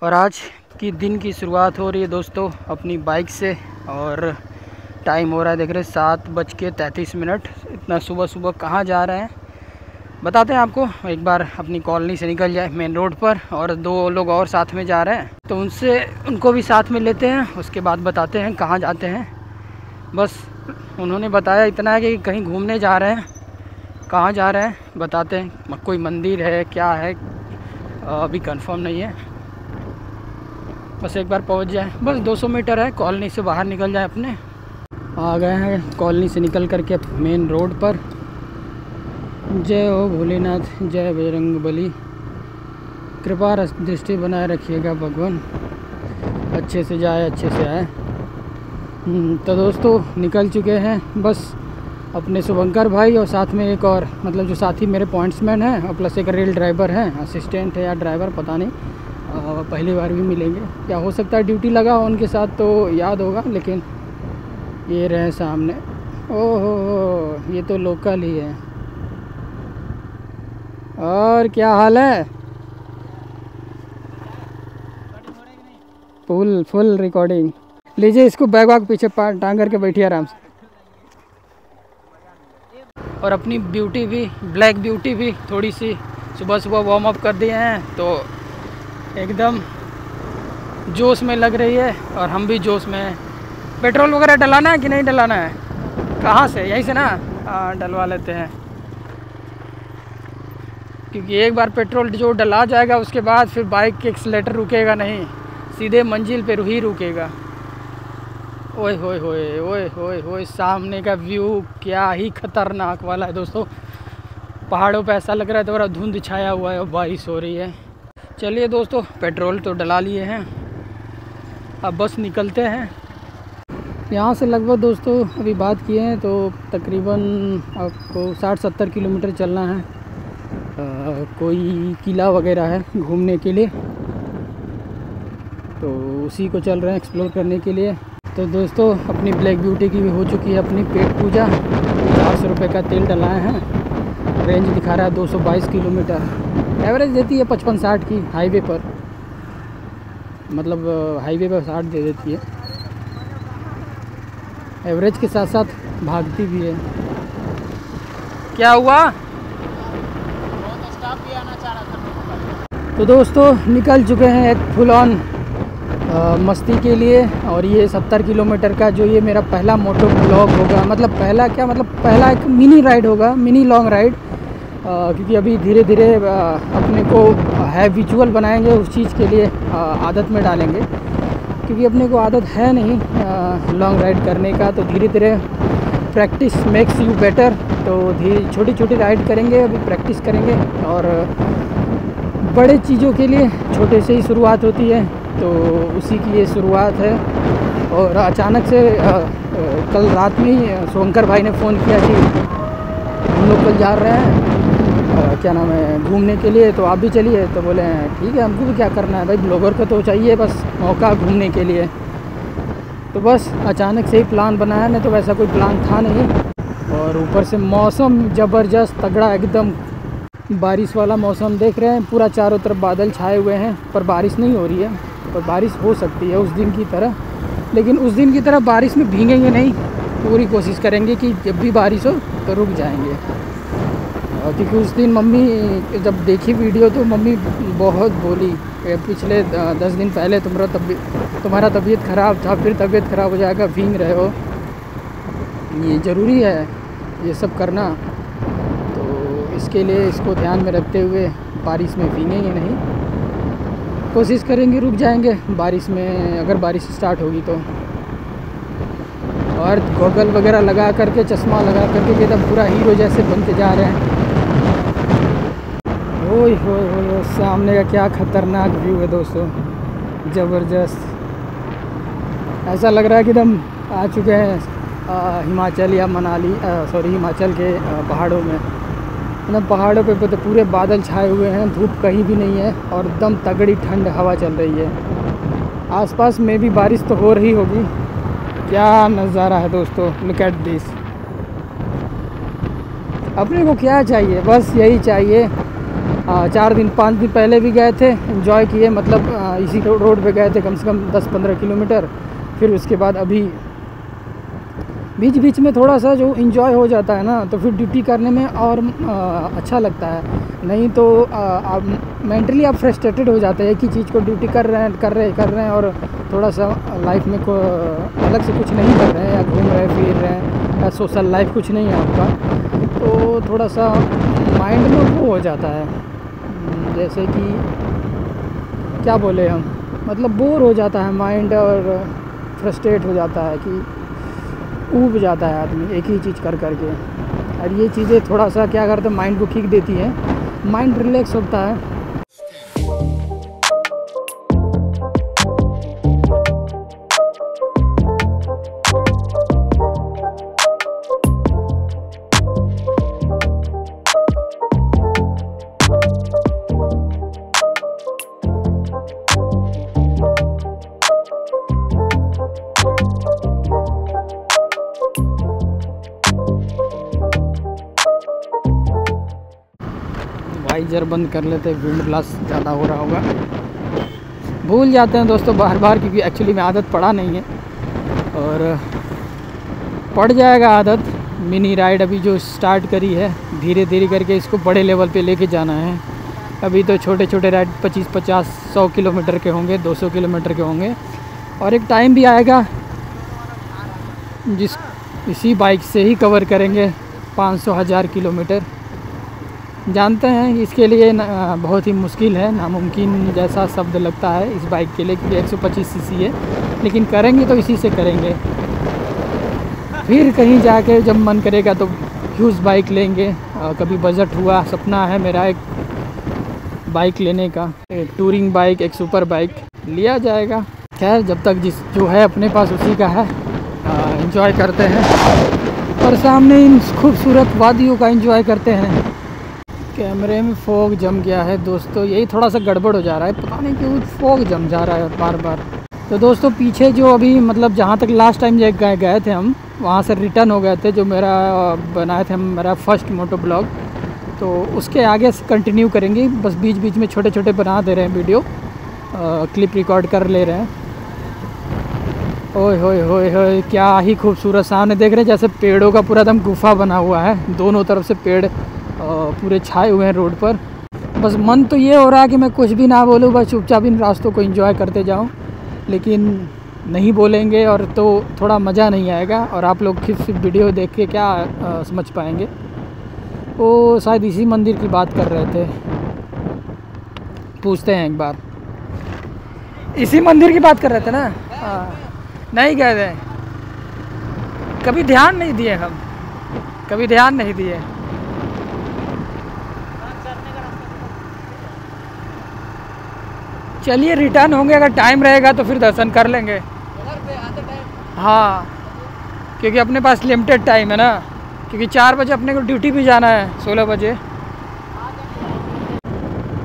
और आज की दिन की शुरुआत हो रही है दोस्तों अपनी बाइक से। और टाइम हो रहा है देख रहे 7:33। इतना सुबह सुबह कहाँ जा रहे हैं बताते हैं आपको। एक बार अपनी कॉलोनी से निकल जाए मेन रोड पर, और 2 लोग और साथ में जा रहे हैं तो उनको भी साथ में लेते हैं, उसके बाद बताते हैं कहाँ जाते हैं। बस उन्होंने बताया इतना है कि कहीं घूमने जा रहे हैं, कहाँ जा रहे हैं बताते हैं। कोई मंदिर है क्या है अभी कंफर्म नहीं है, बस एक बार पहुंच जाए। बस 200 मीटर है, कॉलोनी से बाहर निकल जाए अपने। आ गए हैं कॉलोनी से निकल करके मेन रोड पर। जय हो भोलेनाथ, जय बजरंगबली, कृपा दृष्टि बनाए रखिएगा भगवान, अच्छे से जाए अच्छे से आए। तो दोस्तों निकल चुके हैं बस अपने शुभंकर भाई और साथ में एक और मतलब जो साथी मेरे पॉइंट्समैन हैं और प्लस एक रेल ड्राइवर हैं, असिस्टेंट है या ड्राइवर पता नहीं, पहली बार भी मिलेंगे, क्या हो सकता है ड्यूटी लगा हो उनके साथ तो याद होगा। लेकिन ये रहे सामने, ओहो ये तो लोकल ही है। और क्या हाल है? Full recording. लीजिए इसको बैग वैग पीछे टांग करके बैठिए आराम से। और अपनी ब्यूटी भी, ब्लैक ब्यूटी भी थोड़ी सी सुबह सुबह वार्म अप कर दिए हैं तो एकदम जोश में लग रही है, और हम भी जोश में हैं। पेट्रोल वगैरह डलाना है कि नहीं डलाना है? कहाँ से? यहीं से ना? हाँ डलवा लेते हैं, क्योंकि एक बार पेट्रोल जो डला जाएगा उसके बाद फिर बाइक के एक्सीलेटर रुकेगा नहीं, सीधे मंजिल पे ही रुकेगा। ओए होए होए ओए होए होए, सामने का व्यू क्या ही खतरनाक वाला है दोस्तों। पहाड़ों पे ऐसा लग रहा है थोड़ा धुंध छाया हुआ है और बारिश हो रही है। चलिए दोस्तों पेट्रोल तो डला लिए हैं, अब बस निकलते हैं यहाँ से। लगभग दोस्तों अभी बात किए हैं तो तकरीबन आपको 60-70 किलोमीटर चलना है। कोई किला वगैरह है घूमने के लिए, तो उसी को चल रहे हैं एक्सप्लोर करने के लिए। तो दोस्तों अपनी ब्लैक ब्यूटी की भी हो चुकी है अपनी पेट पूजा। 400 रुपये का तेल डलाए हैं। रेंज दिखा रहा है 222 किलोमीटर, एवरेज देती है 55-60 की हाईवे पर, मतलब हाईवे पर 60 दे देती है, एवरेज के साथ साथ भागती भी है। क्या हुआ? स्टाफ भी आना चाह रहा था। तो दोस्तों निकल चुके हैं एक फुल ऑन मस्ती के लिए। और ये 70 किलोमीटर का जो ये मेरा पहला मोटो ब्लॉग होगा, मतलब पहला क्या, मतलब पहला एक मिनी राइड होगा, मिनी लॉन्ग राइड। क्योंकि अभी धीरे धीरे अपने को हैबिचुअल बनाएंगे, उस चीज़ के लिए आदत में डालेंगे, क्योंकि अपने को आदत है नहीं लॉन्ग राइड करने का। तो धीरे धीरे प्रैक्टिस मेक्स यू बेटर, तो धीरे छोटी छोटी राइड करेंगे, अभी प्रैक्टिस करेंगे। और बड़े चीज़ों के लिए छोटे से ही शुरुआत होती है, तो उसी की ये शुरुआत है। और अचानक से कल रात में ही शुभंकर भाई ने फ़ोन किया कि हम लोग कल जा रहे हैं क्या नाम है घूमने के लिए, तो आप भी चलिए। तो बोले ठीक है, हमको भी क्या करना है भाई, ब्लॉगर को तो चाहिए बस मौका घूमने के लिए। तो बस अचानक से ही प्लान बनाया, नहीं तो वैसा कोई प्लान था नहीं। और ऊपर से मौसम ज़बरदस्त तगड़ा, एकदम बारिश वाला मौसम देख रहे हैं, पूरा चारों तरफ बादल छाए हुए हैं, पर बारिश नहीं हो रही है। पर बारिश हो सकती है उस दिन की तरह, लेकिन उस दिन की तरह बारिश में भीगेंगे नहीं, पूरी कोशिश करेंगे कि जब भी बारिश हो तो रुक जाएंगे। क्योंकि उस दिन मम्मी जब देखी वीडियो तो मम्मी बहुत बोली, पिछले 10 दिन पहले तुम्हारा तबीयत ख़राब था, फिर तबीयत ख़राब हो जाएगा, भीग रहे हो, ये ज़रूरी है ये सब करना। तो इसके लिए इसको ध्यान में रखते हुए बारिश में भीगेंगे नहीं, कोशिश करेंगे रुक जाएंगे बारिश में, अगर बारिश स्टार्ट होगी तो। और गॉगल वगैरह लगा करके, चश्मा लगा करके एकदम पूरा हीरो जैसे बन के जा रहे हैं। ओए होए सामने का क्या खतरनाक व्यू है दोस्तों, ज़बरदस्त। ऐसा लग रहा है कि एकदम आ चुके हैं हिमाचल या मनाली, हिमाचल के पहाड़ों में। मतलब पहाड़ों पे तो पूरे बादल छाए हुए हैं, धूप कहीं भी नहीं है, और एकदम तगड़ी ठंड हवा चल रही है। आसपास में भी बारिश तो हो रही होगी। क्या नज़ारा है दोस्तों, लुक एट दिस। अपने को क्या चाहिए, बस यही चाहिए 4 दिन 5 दिन पहले भी गए थे, एंजॉय किए, मतलब इसी रोड पे गए थे कम से कम 10-15 किलोमीटर। फिर उसके बाद अभी बीच बीच में थोड़ा सा जो एंजॉय हो जाता है ना, तो फिर ड्यूटी करने में और अच्छा लगता है। नहीं तो आप मेंटली आप फ्रस्ट्रेटेड हो जाते हैं, एक ही चीज़ को ड्यूटी कर रहे हैं और थोड़ा सा लाइफ में को अलग से कुछ नहीं कर रहे हैं, या घूम रहे फिर रहे हैं, या सोशल लाइफ कुछ नहीं है आपका, तो थोड़ा सा माइंड में वो हो जाता है, जैसे कि क्या बोले हम, मतलब बोर हो जाता है माइंड और फ्रस्ट्रेट हो जाता है कि ऊब जाता है आदमी एक ही चीज़ कर करके। और ये चीज़ें थोड़ा सा क्या करते हैं, माइंड को किक देती हैं, माइंड रिलैक्स होता है। वाइजर बंद कर लेते, विंड ब्लास्ट ज़्यादा हो रहा होगा। भूल जाते हैं दोस्तों बार बार, क्योंकि एक्चुअली में आदत पड़ा नहीं है और पड़ जाएगा आदत। मिनी राइड अभी जो स्टार्ट करी है, धीरे धीरे करके इसको बड़े लेवल पे लेके जाना है। अभी तो छोटे छोटे राइड 25-50-100 किलोमीटर के होंगे, 200 किलोमीटर के होंगे, और एक टाइम भी आएगा इसी बाइक से ही कवर करेंगे 500-1000 किलोमीटर। जानते हैं इसके लिए बहुत ही मुश्किल है, नामुमकिन जैसा शब्द लगता है इस बाइक के लिए, क्योंकि 125 सीसी है, लेकिन करेंगे तो इसी से करेंगे। फिर कहीं जाके जब मन करेगा तो ह्यूज बाइक लेंगे। कभी बजट हुआ, सपना है मेरा एक बाइक लेने का, एक टूरिंग बाइक, एक सुपर बाइक लिया जाएगा। खैर जब तक जो है अपने पास उसी का है, एंजॉय करते हैं और सामने इन खूबसूरत वादियों का एंजॉय करते हैं। कैमरे में फॉग जम गया है दोस्तों, यही थोड़ा सा गड़बड़ हो जा रहा है, पता नहीं क्यों फॉग जम जा रहा है बार बार। तो दोस्तों पीछे जो अभी मतलब जहाँ तक लास्ट टाइम गए थे हम, वहाँ से रिटर्न हो गए थे, जो मेरा बनाए थे हम, मेरा फर्स्ट मोटो ब्लॉग, तो उसके आगे से कंटिन्यू करेंगे। बस बीच बीच में छोटे छोटे बना दे रहे हैं वीडियो, क्लिप रिकॉर्ड कर ले रहे हैं। ओए होए होए होए, क्या ही खूबसूरत सामने देख रहे हैं, जैसे पेड़ों का पूरा एकदम गुफा बना हुआ है, दोनों तरफ से पेड़ पूरे छाए हुए हैं रोड पर। बस मन तो ये हो रहा है कि मैं कुछ भी ना बोलूँ, बस चुपचाप इन रास्तों को एंजॉय करते जाऊँ, लेकिन नहीं बोलेंगे और तो थोड़ा मज़ा नहीं आएगा, और आप लोग सिर्फ वीडियो देख के क्या समझ पाएंगे। वो शायद इसी मंदिर की बात कर रहे थे, पूछते हैं एक बार। इसी मंदिर की बात कर रहे थे ना? हाँ, नहीं गए थे, कभी ध्यान नहीं दिए हम, कभी ध्यान नहीं दिए। चलिए रिटर्न होंगे, अगर टाइम रहेगा तो फिर दर्शन कर लेंगे। हाँ, क्योंकि अपने पास लिमिटेड टाइम है ना, क्योंकि 4 बजे अपने को ड्यूटी भी जाना है, 16 बजे।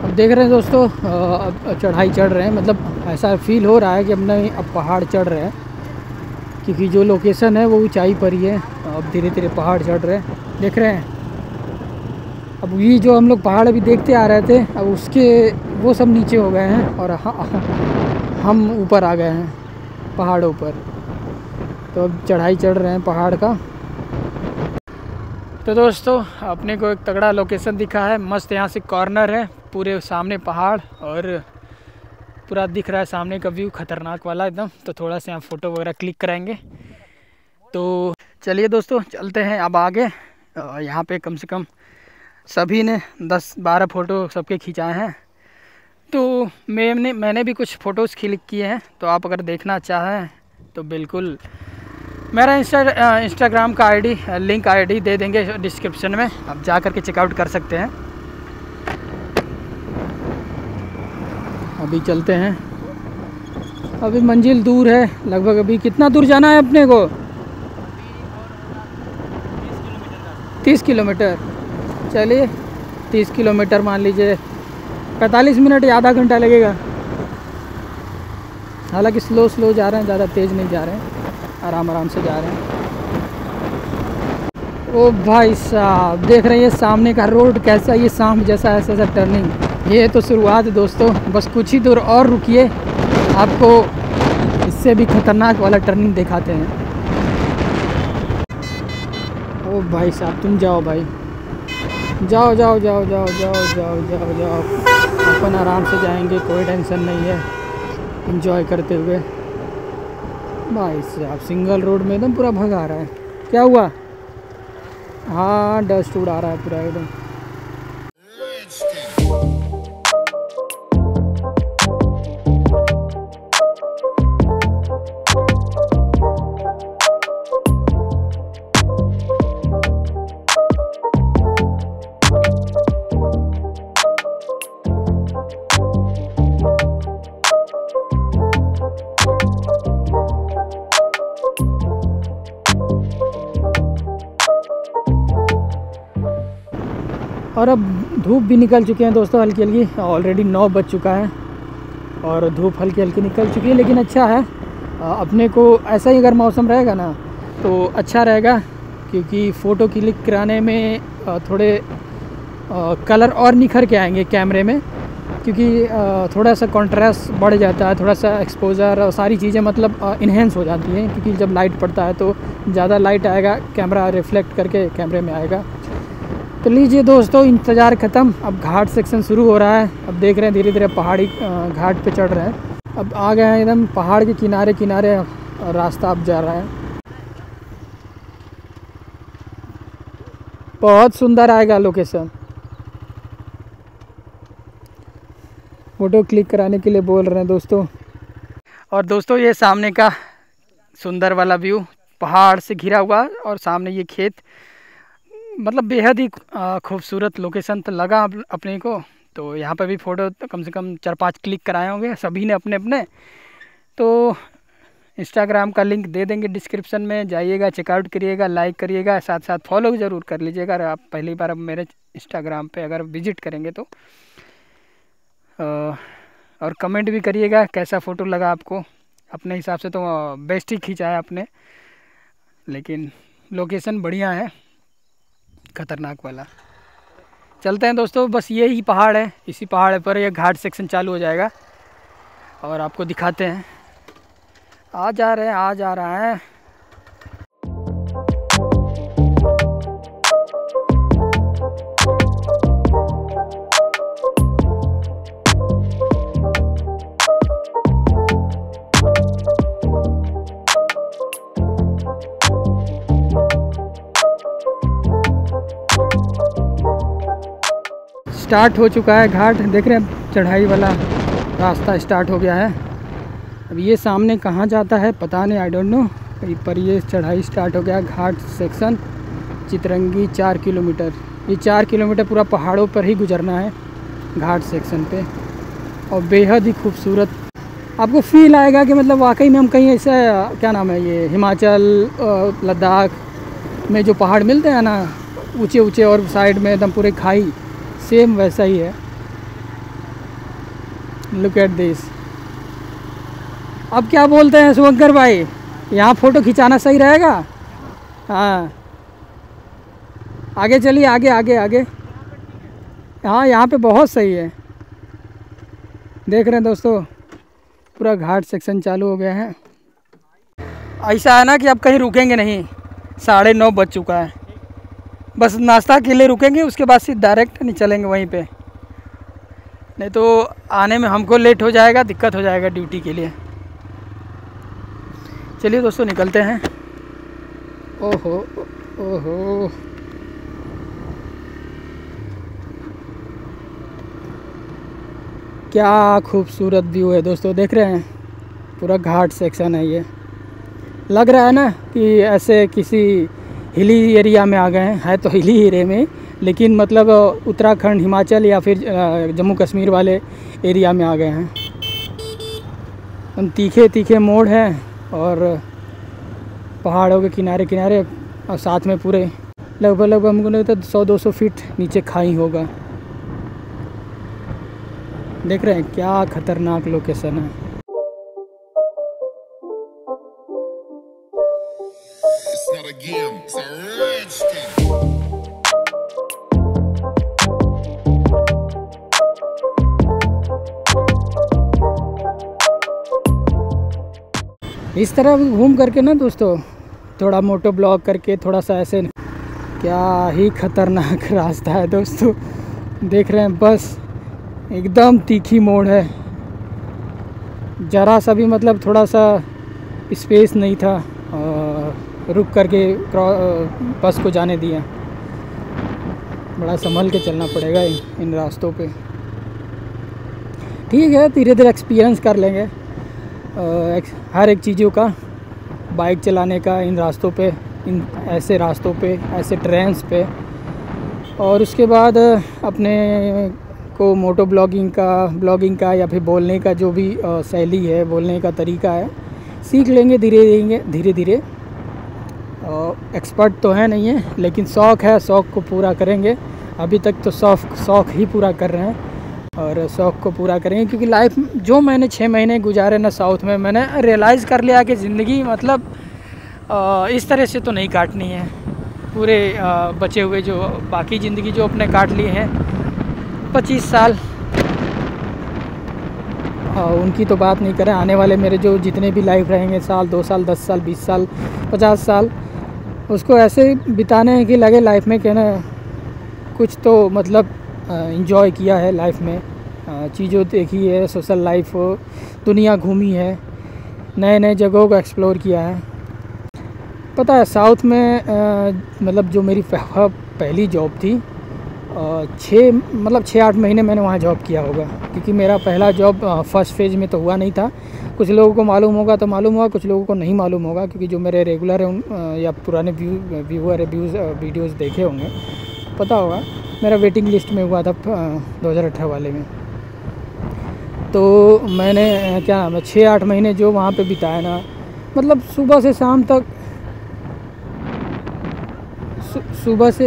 अब देख रहे हैं दोस्तों, अब चढ़ाई चढ़ रहे हैं, मतलब ऐसा फील हो रहा है कि अपने अब पहाड़ चढ़ रहे हैं, क्योंकि जो लोकेशन है वो ऊंचाई पर ही है। अब धीरे धीरे पहाड़ चढ़ रहे हैं, देख रहे हैं। अब ये जो हम लोग पहाड़ अभी देखते आ रहे थे, अब उसके वो सब नीचे हो गए हैं और हम ऊपर आ गए हैं पहाड़ों पर। तो अब चढ़ाई चढ़ रहे हैं पहाड़ का। तो दोस्तों अपने को एक तगड़ा लोकेशन दिखा है, मस्त यहाँ से कॉर्नर है, पूरे सामने पहाड़ और पूरा दिख रहा है सामने का व्यू, खतरनाक वाला एकदम। तो थोड़ा सा यहाँ फ़ोटो वगैरह क्लिक कराएंगे। तो चलिए दोस्तों चलते हैं अब आगे। यहाँ पे कम से कम सभी ने 10-12 फ़ोटो सबके खिंचाए हैं, तो मैंने भी कुछ फ़ोटोज़ क्लिक किए हैं। तो आप अगर देखना चाहें तो बिल्कुल मेरा इंस्टाग्राम का लिंक आईडी दे देंगे डिस्क्रिप्शन में, आप जा कर के चेकआउट कर सकते हैं। अभी चलते हैं, अभी मंजिल दूर है लगभग। अभी कितना दूर जाना है अपने को? 30 किलोमीटर। चलिए 30 किलोमीटर मान लीजिए 45 मिनट या आधा घंटा लगेगा। हालांकि स्लो जा रहे हैं, ज़्यादा तेज़ नहीं जा रहे हैं, आराम से जा रहे हैं। ओ भाई साहब, देख रहे हैं सामने का रोड कैसा, ये सांप जैसा ऐसा ऐसा टर्निंग। ये तो शुरुआत है दोस्तों, बस कुछ ही दूर और रुकिए, आपको इससे भी खतरनाक वाला टर्निंग दिखाते हैं। ओ भाई साहब तुम जाओ भाई, जाओ जाओ जाओ जाओ जाओ जाओ जाओ जाओ, अपन आराम से जाएंगे, कोई टेंशन नहीं है, एंजॉय करते हुए। भाई साहब सिंगल रोड में एकदम पूरा भगा रहा है, क्या हुआ? हाँ डस्ट उड़ा रहा है पूरा एकदम। और अब धूप भी निकल चुके हैं दोस्तों, हल्की हल्की, ऑलरेडी 9 बज चुका है और धूप हल्की हल्की निकल चुकी है। लेकिन अच्छा है, अपने को ऐसा ही अगर मौसम रहेगा ना तो अच्छा रहेगा, क्योंकि फ़ोटो क्लिक कराने में थोड़े कलर और निखर के आएंगे कैमरे में, क्योंकि थोड़ा सा कॉन्ट्रास्ट बढ़ जाता है, थोड़ा सा एक्सपोजर और सारी चीज़ें मतलब इन्हेंस हो जाती हैं, क्योंकि जब लाइट पड़ता है तो ज़्यादा लाइट आएगा, कैमरा रिफ्लेक्ट करके कैमरे में आएगा। तो लीजिए दोस्तों, इंतज़ार ख़त्म, अब घाट सेक्शन शुरू हो रहा है। अब देख रहे हैं धीरे धीरे पहाड़ी घाट पे चढ़ रहे हैं। अब आ गए हैं एकदम पहाड़ के किनारे किनारे, रास्ता अब जा रहा है। बहुत सुंदर आएगा लोकेशन, फ़ोटो क्लिक कराने के लिए बोल रहे हैं दोस्तों। और दोस्तों ये सामने का सुंदर वाला व्यू, पहाड़ से घिरा हुआ और सामने ये खेत, मतलब बेहद ही खूबसूरत लोकेशन तो लगा अपने को। तो यहाँ पर भी फ़ोटो कम से कम 4-5 क्लिक कराए होंगे सभी ने अपने अपने। तो इंस्टाग्राम का लिंक दे देंगे डिस्क्रिप्शन में, जाइएगा, चेकआउट करिएगा, लाइक करिएगा, साथ साथ फॉलो ज़रूर कर लीजिएगा अगर आप पहली बार अब मेरे इंस्टाग्राम पे अगर विज़िट करेंगे तो। और कमेंट भी करिएगा कैसा फ़ोटो लगा आपको। अपने हिसाब से तो बेस्ट ही खींचा है आपने, लेकिन लोकेशन बढ़िया है, खतरनाक वाला। चलते हैं दोस्तों, बस ये ही पहाड़ है, इसी पहाड़ पर ये घाट सेक्शन चालू हो जाएगा और आपको दिखाते हैं। आ जा रहे हैं, आ जा रहा है। स्टार्ट हो चुका है घाट, देख रहे हैं चढ़ाई वाला रास्ता स्टार्ट हो गया है। अब ये सामने कहाँ जाता है पता नहीं, आई डोंट नो, पर ये चढ़ाई स्टार्ट हो गया। घाट सेक्शन चितरंगी 4 किलोमीटर, ये 4 किलोमीटर पूरा पहाड़ों पर ही गुजरना है घाट सेक्शन पे। और बेहद ही खूबसूरत आपको फील आएगा कि मतलब वाकई में हम कहीं ऐसा, क्या नाम है ये, हिमाचल लद्दाख में जो पहाड़ मिलते हैं ना ऊंचे ऊंचे और साइड में एकदम पूरे खाई, सेम वैसा ही है। Look at this. अब क्या बोलते हैं शुभंकर भाई, यहाँ फ़ोटो खिंचाना सही रहेगा? हाँ आगे चलिए, आगे आगे आगे। हाँ यहाँ पे बहुत सही है। देख रहे हैं दोस्तों पूरा घाट सेक्शन चालू हो गया है। ऐसा है ना कि अब कहीं रुकेंगे नहीं, 9:30 बज चुका है, बस नाश्ता के लिए रुकेंगे, उसके बाद सीधे डायरेक्ट नहीं चलेंगे वहीं पे, नहीं तो आने में हमको लेट हो जाएगा, दिक्कत हो जाएगा ड्यूटी के लिए। चलिए दोस्तों निकलते हैं। ओहो ओहो, क्या खूबसूरत व्यू है दोस्तों, देख रहे हैं पूरा घाट सेक्शन है। ये लग रहा है ना कि ऐसे किसी हिली एरिया में आ गए हैं, है तो हिली एरिया में, लेकिन मतलब उत्तराखंड, हिमाचल या फिर जम्मू कश्मीर वाले एरिया में आ गए हैं। हम तीखे तीखे मोड़ हैं और पहाड़ों के किनारे किनारे, और साथ में पूरे लगभग हमको लगता है 100-200 फीट नीचे खाई होगा। देख रहे हैं क्या खतरनाक लोकेशन है। It's not a game, it's a rich thing. इस तरह घूम करके ना दोस्तों, थोड़ा मोटो ब्लॉग करके थोड़ा सा ऐसे, क्या ही खतरनाक रास्ता है दोस्तों। देख रहे हैं बस एकदम तीखी मोड़ है, ज़रा सा भी मतलब थोड़ा सा स्पेस नहीं था, रुक करके बस को जाने दिया। बड़ा संभल के चलना पड़ेगा इन रास्तों पे। ठीक है, धीरे धीरे एक्सपीरियंस कर लेंगे हर एक चीज़ों का, बाइक चलाने का इन रास्तों पे, इन ऐसे रास्तों पे, ऐसे ट्रेन्स पे। और उसके बाद अपने को मोटो ब्लॉगिंग का या फिर बोलने का जो भी शैली है, बोलने का तरीका है, सीख लेंगे धीरे धीरे। एक्सपर्ट तो है नहीं है, लेकिन शौक़ है, शौक़ को पूरा करेंगे। अभी तक तो शौक़ ही पूरा कर रहे हैं और शौक़ को पूरा करेंगे, क्योंकि लाइफ जो मैंने 6 महीने गुजारे ना साउथ में, मैंने रियलाइज़ कर लिया कि ज़िंदगी मतलब इस तरह से तो नहीं काटनी है। पूरे बचे हुए जो बाकी ज़िंदगी जो अपने काट लिए हैं 25 साल, उनकी तो बात नहीं करें। आने वाले मेरे जो जितने भी लाइफ रहेंगे, साल 2 साल 10 साल 20 साल 50 साल, उसको ऐसे बिताने हैं कि लगे लाइफ में कि ना कुछ तो मतलब एंजॉय किया है लाइफ में, चीज़ों देखी है, सोशल लाइफ, दुनिया घूमी है, नए नए जगहों को एक्सप्लोर किया है। पता है साउथ में मतलब जो मेरी पहली जॉब थी, 6-8 महीने मैंने वहाँ जॉब किया होगा, क्योंकि मेरा पहला जॉब फर्स्ट फेज़ में तो हुआ नहीं था। कुछ लोगों को मालूम होगा तो मालूम होगा, कुछ लोगों को नहीं मालूम होगा, क्योंकि जो मेरे रेगुलर हैं या पुराने वीडियोज़ देखे होंगे, पता होगा मेरा वेटिंग लिस्ट में हुआ था 2018 वाले में। तो मैंने क्या नाम है 6-8 महीने जो वहाँ पे बिताया ना, मतलब सुबह से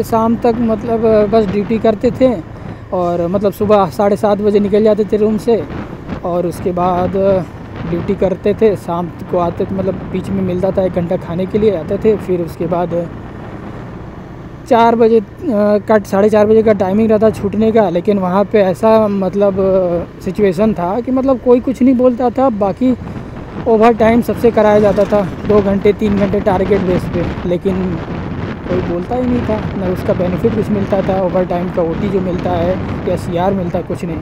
शाम तक मतलब बस ड्यूटी करते थे, और मतलब सुबह 7:30 बजे निकल जाते थे रूम से, और उसके बाद ड्यूटी करते थे, शाम को आते थे, मतलब बीच में मिलता था 1 घंटा खाने के लिए, आते थे। फिर उसके बाद 4 बजे का 4:30 बजे का टाइमिंग रहता छूटने का। लेकिन वहाँ पे ऐसा मतलब सिचुएशन था कि मतलब कोई कुछ नहीं बोलता था, बाकी ओवर टाइम सबसे कराया जाता था 2 घंटे 3 घंटे टारगेट बेस पे, लेकिन कोई बोलता ही नहीं था, ना उसका बेनिफिट कुछ मिलता था, ओवर टाइम का ओटी जो मिलता है या सीआर मिलता है, कुछ नहीं।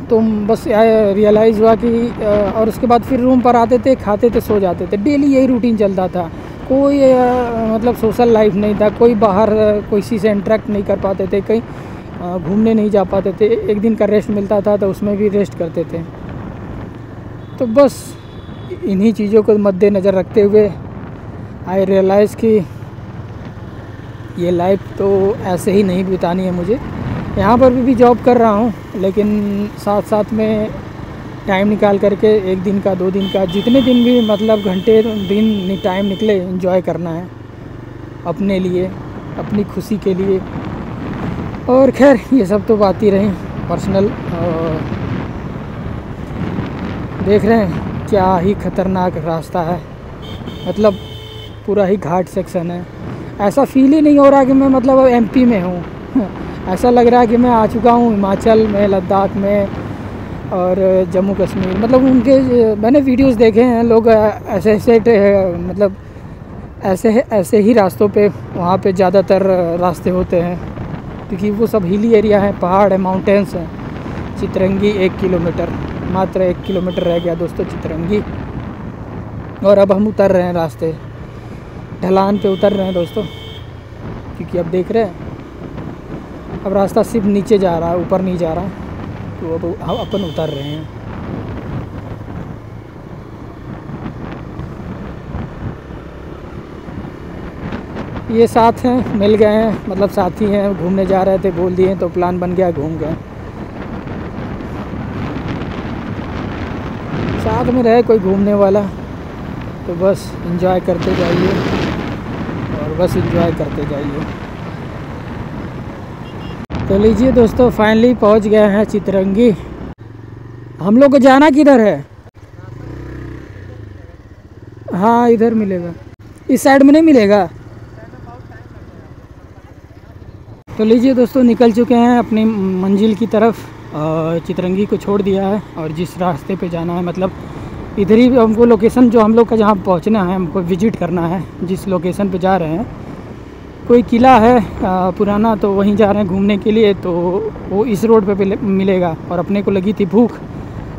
तो बस रियलाइज़ हुआ कि और उसके बाद फिर रूम पर आते थे, खाते थे, सो जाते थे। डेली यही रूटीन चलता था, कोई मतलब सोशल लाइफ नहीं था, कोई बाहर किसी से इंटरेक्ट नहीं कर पाते थे, कहीं घूमने नहीं जा पाते थे। एक दिन का रेस्ट मिलता था तो उसमें भी रेस्ट करते थे। तो बस इन्हीं चीज़ों को मद्देनज़र रखते हुए आई रियलाइज़ कि ये लाइफ तो ऐसे ही नहीं बितानी है मुझे। यहाँ पर भी जॉब कर रहा हूँ, लेकिन साथ साथ में टाइम निकाल करके 1 दिन का 2 दिन का जितने दिन भी मतलब घंटे दिन टाइम निकले, एंजॉय करना है अपने लिए, अपनी खुशी के लिए। और खैर ये सब तो बात ही रही पर्सनल। देख रहे हैं क्या ही ख़तरनाक रास्ता है, मतलब पूरा ही घाट सेक्शन है। ऐसा फील ही नहीं हो रहा कि मैं मतलब एमपी में हूँ ऐसा लग रहा है कि मैं आ चुका हूँ हिमाचल में, लद्दाख में और जम्मू कश्मीर। मतलब उनके मैंने वीडियोस देखे हैं, लोग ऐसे मतलब ऐसे ही रास्तों पे वहाँ पे ज़्यादातर रास्ते होते हैं, क्योंकि वो सब हिली एरिया है, पहाड़ है, माउंटेन्स हैं। चितरंगी 1 किलोमीटर, मात्र 1 किलोमीटर रह गया दोस्तों चितरंगी, और अब हम उतर रहे हैं रास्ते, ढलान पे उतर रहे हैं दोस्तों, क्योंकि अब देख रहे हैं अब रास्ता सिर्फ नीचे जा रहा है, ऊपर नहीं जा रहा। तो अब हम अपन उतर रहे हैं। ये साथ हैं, मिल गए हैं, मतलब साथी हैं, घूमने जा रहे थे, बोल दिए तो प्लान बन गया, घूम गए। साथ में रहे कोई घूमने वाला तो बस एंजॉय करते जाइए, और बस एंजॉय करते जाइए। तो लीजिए दोस्तों, फाइनली पहुंच गए हैं चितरंगी। हम लोग को जाना किधर है? हाँ इधर मिलेगा, इस साइड में नहीं मिलेगा। तो लीजिए दोस्तों, निकल चुके हैं अपनी मंजिल की तरफ। चितरंगी को छोड़ दिया है, और जिस रास्ते पे जाना है, मतलब इधर ही हमको लोकेशन जो हम लोग का जहाँ पहुँचना है, हमको विजिट करना है, जिस लोकेशन पे जा रहे हैं, कोई किला है पुराना, तो वहीं जा रहे हैं घूमने के लिए। तो वो इस रोड पे मिलेगा। और अपने को लगी थी भूख,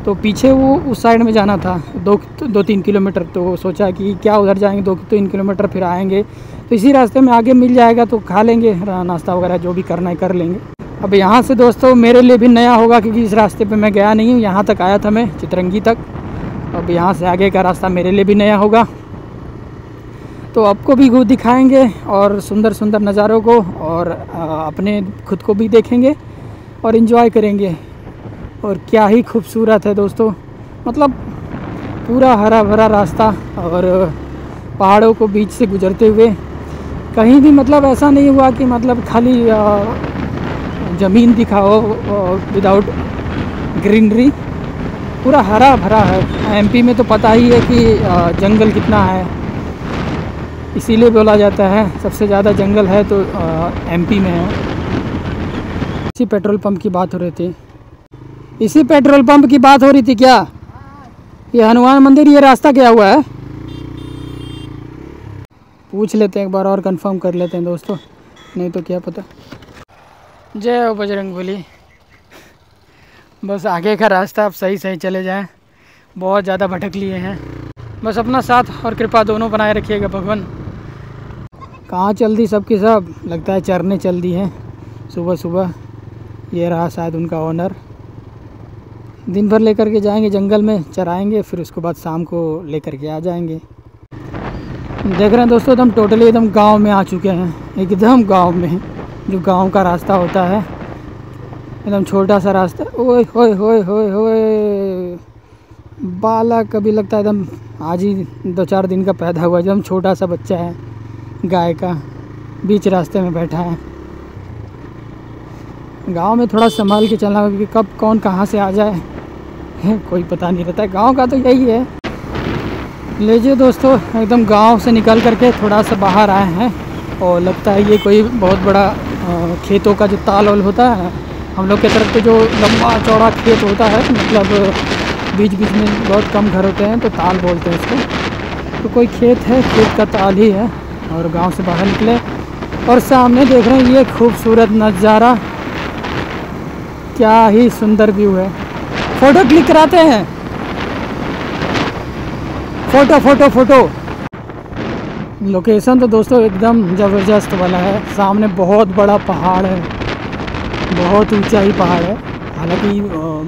तो पीछे वो उस साइड में जाना था 2-3 किलोमीटर। तो सोचा कि क्या उधर जाएंगे 2-3 किलोमीटर फिर आएंगे, तो इसी रास्ते में आगे मिल जाएगा तो खा लेंगे, नाश्ता वगैरह जो भी करना है कर लेंगे। अब यहाँ से दोस्तों मेरे लिए भी नया होगा, क्योंकि इस रास्ते पे मैं गया नहीं हूँ। यहाँ तक आया था मैं चितरंगी तक, अब यहाँ से आगे का रास्ता मेरे लिए भी नया होगा। तो आपको भी दिखाएंगे और सुंदर सुंदर नज़ारों को, और अपने खुद को भी देखेंगे और इन्जॉय करेंगे। और क्या ही खूबसूरत है दोस्तों, मतलब पूरा हरा भरा रास्ता, और पहाड़ों को बीच से गुजरते हुए कहीं भी मतलब ऐसा नहीं हुआ कि मतलब खाली ज़मीन दिखाओ विदाउट ग्रीनरी। पूरा हरा भरा है। एमपी में तो पता ही है कि जंगल कितना है, इसीलिए बोला जाता है सबसे ज़्यादा जंगल है तो एमपी में है। इसी पेट्रोल पंप की बात हो रही थी, इसी पेट्रोल पंप की बात हो रही थी क्या? ये हनुमान मंदिर, ये रास्ता क्या हुआ है? पूछ लेते हैं एक बार और कंफर्म कर लेते हैं दोस्तों, नहीं तो क्या पता। जय हो बजरंगबली। बस आगे का रास्ता आप सही सही चले जाएं, बहुत ज़्यादा भटक लिए हैं। बस अपना साथ और कृपा दोनों बनाए रखिएगा भगवान। कहाँ चल दी सबकी सब, लगता है चरने चल दी हैं सुबह सुबह। ये रहा शायद उनका ओनर। दिन भर लेकर के जाएंगे जंगल में, चराएंगे, फिर उसके बाद शाम को लेकर के आ जाएंगे। देख रहे हैं दोस्तों, एकदम टोटली एकदम गांव में आ चुके हैं, एकदम गांव में। जो गांव का रास्ता होता है, एकदम छोटा सा रास्ता। ओए होए होए होए होए, बालक कभी लगता है एकदम आज ही 2-4 दिन का पैदा हुआ, एकदम छोटा सा बच्चा है गाय का, बीच रास्ते में बैठा है। गांव में थोड़ा संभाल के चलना, क्योंकि कब कौन कहाँ से आ जाए कोई पता नहीं रहता है। गांव का तो यही है। लीजिए दोस्तों, एकदम गांव से निकल करके थोड़ा सा बाहर आए हैं, और लगता है ये कोई बहुत बड़ा खेतों का जो ताल वाल होता है, हम लोग के तरफ तो जो लंबा चौड़ा खेत होता है, मतलब बीच बीच में बहुत कम घर होते हैं, तो ताल बोलते हैं इसको। तो कोई खेत है, खेत का ताल ही है। और गांव से बाहर निकले और सामने देख रहे हैं ये खूबसूरत नज़ारा, क्या ही सुंदर व्यू है। फ़ोटो क्लिक कराते हैं, फ़ोटो फ़ोटो फ़ोटो। लोकेशन तो दोस्तों एकदम ज़बरदस्त वाला है। सामने बहुत बड़ा पहाड़ है, बहुत ऊंचा ही पहाड़ है। हालांकि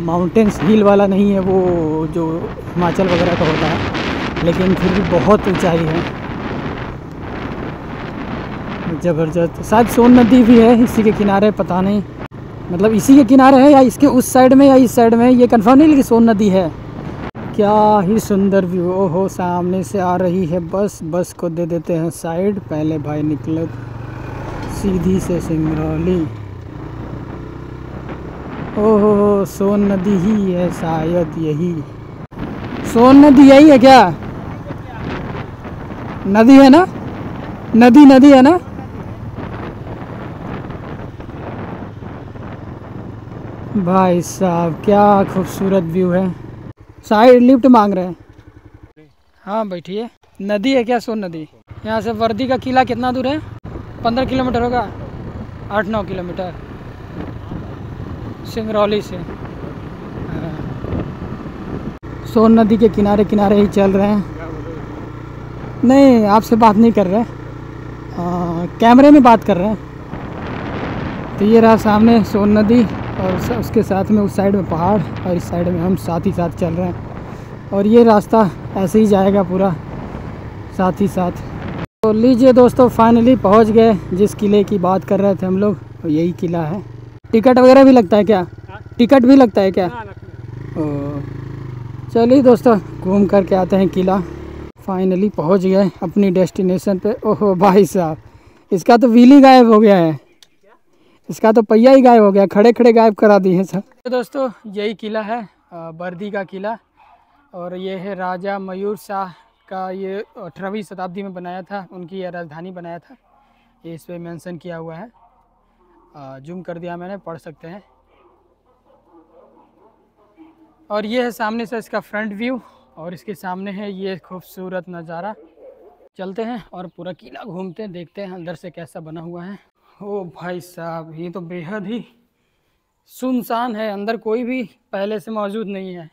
माउंटेन्स हिल वाला नहीं है, वो जो हिमाचल वगैरह का होता है, लेकिन फिर भी बहुत ऊंचाई है, ज़बरदस्त। शायद सोन नदी भी है इसी के किनारे, पता नहीं, मतलब इसी के किनारे है या इसके उस साइड में या इस साइड में, ये कंफर्म नहीं, लेकिन सोन नदी है। क्या ही सुंदर व्यू। ओहो, सामने से आ रही है बस, बस को दे देते हैं साइड। पहले भाई निकले सीधी से सिंगरौली। ओहो, सोन नदी ही है शायद, यही सोन नदी यही है क्या? नदी है ना, नदी है ना। भाई साहब क्या खूबसूरत व्यू है। साइड लिफ्ट मांग रहे हैं। हाँ बैठिए। नदी है क्या? सोन नदी। यहाँ से वर्दी का किला कितना दूर है? 15 किलोमीटर होगा, 8-9 किलोमीटर सिंगरौली से। सोन नदी के किनारे किनारे ही चल रहे हैं। नहीं, आपसे बात नहीं कर रहे, कैमरे में बात कर रहे हैं। तो ये रहा सामने सोन नदी, और उसके साथ में उस साइड में पहाड़, और इस साइड में हम साथ ही साथ चल रहे हैं। और ये रास्ता ऐसे ही जाएगा पूरा साथ ही साथ। तो लीजिए दोस्तों, फाइनली पहुंच गए जिस किले की बात कर रहे थे हम लोग, और यही किला है। टिकट वगैरह भी लगता है क्या? टिकट भी लगता है क्या? चलिए दोस्तों, घूम करके आते हैं किला। फाइनली पहुंच गए अपनी डेस्टिनेशन पे। ओहो भाई साहब, इसका तो व्हील ही गायब हो गया है, इसका तो पहिया ही गायब हो गया, खड़े खड़े गायब करा दिए हैं सब। तो दोस्तों यही किला है, बर्दी का किला, और ये है राजा मयूर शाह का, ये 18वीं शताब्दी में बनाया था, उनकी यह राजधानी बनाया था। ये इस पर मेंशन किया हुआ है, जूम कर दिया मैंने, पढ़ सकते हैं। और ये है सामने से इसका फ्रंट व्यू, और इसके सामने है ये खूबसूरत नज़ारा। चलते हैं और पूरा किला घूमते हैं, देखते हैं अंदर से कैसा बना हुआ है। ओ भाई साहब, ये तो बेहद ही सुनसान है, अंदर कोई भी पहले से मौजूद नहीं है।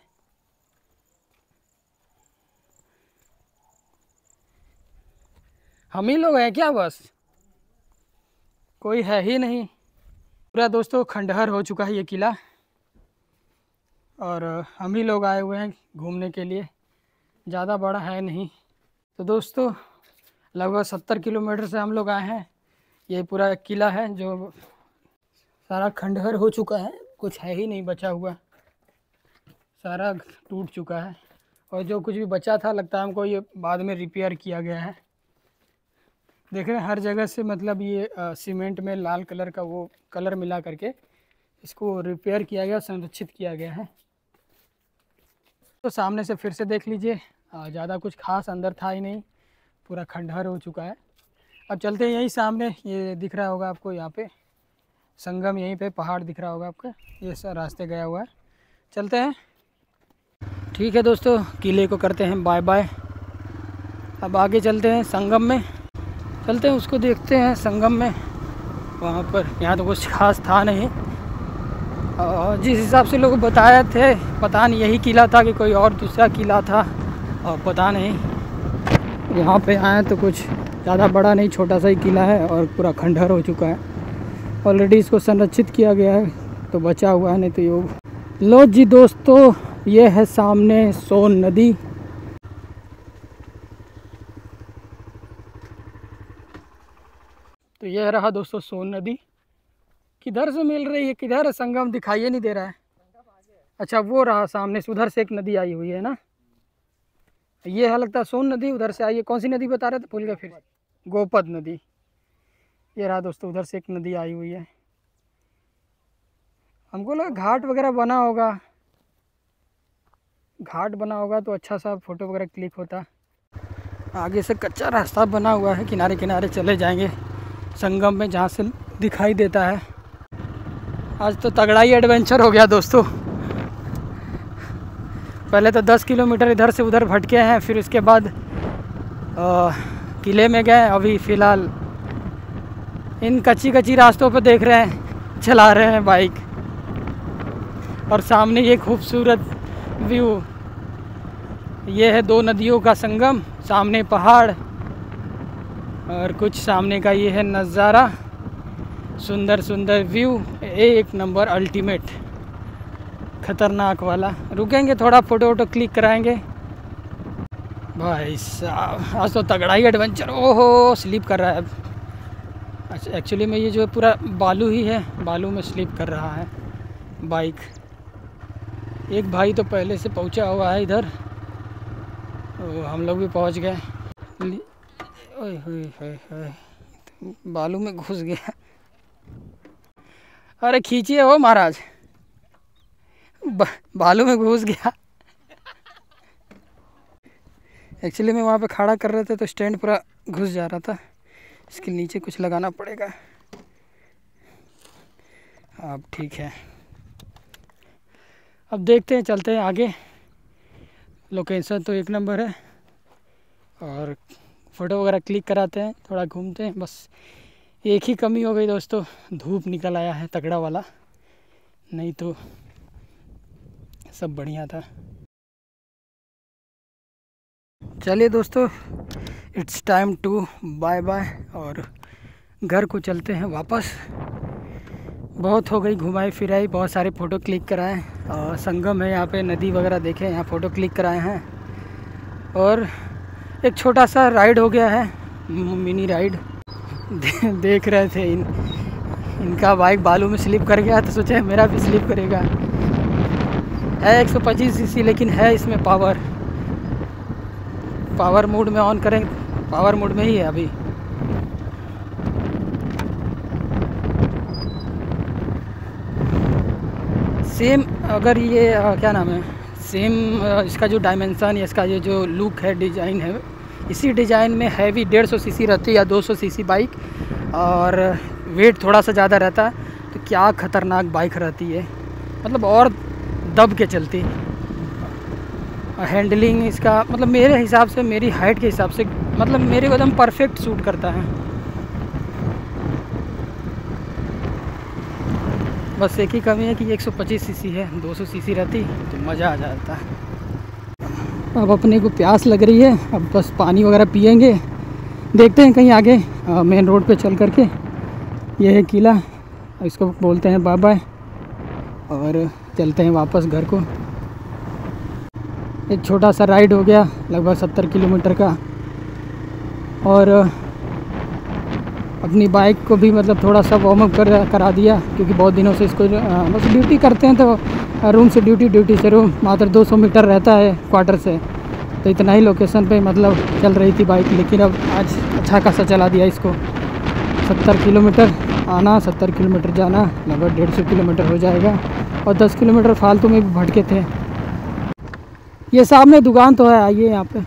हम ही लोग हैं क्या बस? कोई है ही नहीं। पूरा दोस्तों खंडहर हो चुका है ये किला, और हम ही लोग आए हुए हैं घूमने के लिए। ज़्यादा बड़ा है नहीं। तो दोस्तों लगभग 70 किलोमीटर से हम लोग आए हैं। ये पूरा किला है जो सारा खंडहर हो चुका है, कुछ है ही नहीं बचा हुआ, सारा टूट चुका है। और जो कुछ भी बचा था लगता है हमको ये बाद में रिपेयर किया गया है। देख रहे हैं हर जगह से, मतलब ये सीमेंट में लाल कलर का वो कलर मिला करके इसको रिपेयर किया गया, संरक्षित किया गया है। तो सामने से फिर से देख लीजिए, ज़्यादा कुछ खास अंदर था ही नहीं, पूरा खंडहर हो चुका है। अब चलते हैं यहीं सामने, ये दिख रहा होगा आपको, यहाँ पे संगम, यहीं पे पहाड़ दिख रहा होगा आपका, ये सब रास्ते गया हुआ है। चलते हैं। ठीक है दोस्तों, किले को करते हैं बाय बाय। अब आगे चलते हैं संगम में, चलते हैं उसको देखते हैं संगम में। वहाँ पर यहाँ तो कुछ खास था नहीं, और जिस हिसाब से लोग बताए थे पता नहीं यही किला था कि कोई और दूसरा किला था, और पता नहीं। यहाँ पे आए तो कुछ ज़्यादा बड़ा नहीं, छोटा सा ही किला है और पूरा खंडहर हो चुका है। ऑलरेडी इसको संरक्षित किया गया है तो बचा हुआ है, नहीं तो ये। लो जी दोस्तों, ये है सामने सोन नदी। तो यह रहा दोस्तों सोन नदी। किधर से मिल रही है, किधर है संगम, दिखाई नहीं दे रहा है। अच्छा वो रहा सामने से, उधर से एक नदी आई हुई है ना, ये है लगता है सोन नदी, उधर से आई है। कौन सी नदी बता रहे थे, भूल गया फिर। गोपद नदी। ये रहा दोस्तों, उधर से एक नदी आई हुई है। हमको लगा घाट वगैरह बना होगा, घाट बना होगा तो अच्छा सा फ़ोटो वगैरह क्लिक होता। आगे से कच्चा रास्ता बना हुआ है, किनारे किनारे चले जाएंगे संगम में, जहाँ से दिखाई देता है। आज तो तगड़ा ही एडवेंचर हो गया दोस्तों। पहले तो 10 किलोमीटर इधर से उधर भटके हैं, फिर उसके बाद किले में गए। अभी फ़िलहाल इन कच्ची रास्तों पर देख रहे हैं, चला रहे हैं बाइक। और सामने ये खूबसूरत व्यू, ये है दो नदियों का संगम, सामने पहाड़ और कुछ सामने का ये है नज़ारा। सुंदर सुंदर व्यू, एक नंबर अल्टीमेट, खतरनाक वाला। रुकेंगे थोड़ा, फ़ोटो वोटो क्लिक कराएंगे। भाई साहब आज तो तगड़ा ही एडवेंचर। ओहो स्लिप कर रहा है अब। अच्छा एक्चुअली में ये जो है पूरा बालू ही है, बालू में स्लिप कर रहा है बाइक। एक भाई तो पहले से पहुंचा हुआ है इधर, तो हम लोग भी पहुंच गए। ओए होए बालू में घुस गया। अरे खींचिए हो महाराज, बालू में घुस गया। एक्चुअली में वहाँ पे खड़ा कर रहे थे तो स्टैंड पूरा घुस जा रहा था, इसके नीचे कुछ लगाना पड़ेगा। अब ठीक है, अब देखते हैं, चलते हैं आगे। लोकेशन तो एक नंबर है, और फ़ोटो वगैरह क्लिक कराते हैं, थोड़ा घूमते हैं। बस एक ही कमी हो गई दोस्तों, धूप निकल आया है तगड़ा वाला, नहीं तो सब बढ़िया था। चलिए दोस्तों, it's time to bye bye, और घर को चलते हैं वापस। बहुत हो गई घुमाई फिराई, बहुत सारे फ़ोटो क्लिक कराए, और संगम है यहाँ पे, नदी वगैरह देखे, यहाँ फ़ोटो क्लिक कराए हैं। और एक छोटा सा राइड हो गया है, मिनी राइड। देख रहे थे इनका बाइक बालू में स्लिप कर गया, तो सोचे मेरा भी स्लिप करेगा। है 125 सीसी, लेकिन है इसमें पावर मोड में ऑन करें, पावर मोड में ही है अभी। सेम अगर ये क्या नाम है, सेम इसका जो डायमेंशन या इसका ये जो लुक है, डिज़ाइन है, इसी डिज़ाइन में हैवी 150 सीसी रहती है या 200 सीसी बाइक, और वेट थोड़ा सा ज़्यादा रहता है, तो क्या ख़तरनाक बाइक रहती है, मतलब और दब के चलती। हैंडलिंग इसका मतलब मेरे हिसाब से, मेरी हाइट के हिसाब से मतलब मेरे को एकदम परफेक्ट सूट करता है। बस एक ही कमी है कि 125 सीसी है, 200 सीसी रहती तो मज़ा आ जाता। अब अपने को प्यास लग रही है, अब बस पानी वगैरह पिएंगे, देखते हैं कहीं आगे मेन रोड पे चल करके। ये है किला, इसको बोलते हैं बाय बाय, और चलते हैं वापस घर को। एक छोटा सा राइड हो गया लगभग 70 किलोमीटर का, और अपनी बाइक को भी मतलब थोड़ा सा वार्म अप करा दिया, क्योंकि बहुत दिनों से इसको बस ड्यूटी करते हैं तो रूम से ड्यूटी, ड्यूटी से रूम मात्र 200 मीटर रहता है क्वार्टर से, तो इतना ही लोकेशन पे मतलब चल रही थी बाइक। लेकिन अब आज अच्छा खासा चला दिया इसको, 70 किलोमीटर आना, 70 किलोमीटर जाना, लगभग 150 किलोमीटर हो जाएगा, और 10 किलोमीटर फालतू में भी भटके थे। ये सामने दुकान तो है, आइए यहाँ पे।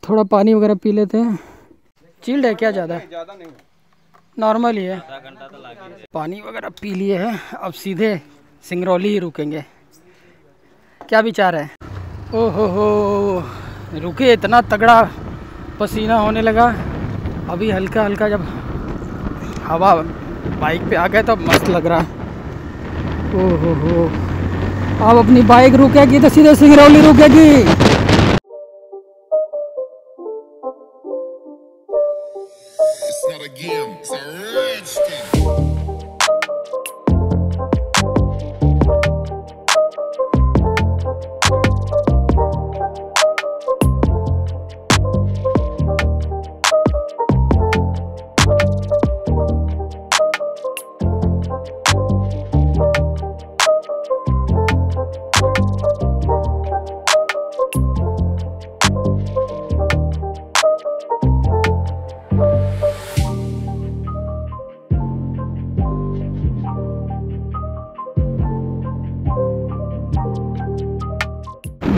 थोड़ा पानी वगैरह पी लेते हैं। चिल्ड है क्या? ज़्यादा नहीं, नॉर्मल ही है। पानी वगैरह पी लिए हैं, अब सीधे सिंगरौली ही रुकेंगे। क्या विचार है? ओहो हो, रुके, इतना तगड़ा पसीना होने लगा। अभी हल्का हल्का जब हवा बाइक पे आ गए तो मस्त लग रहा है। ओहो हो, अब अपनी बाइक रुकेगी तो सीधे सिंगरौली रुकेगी।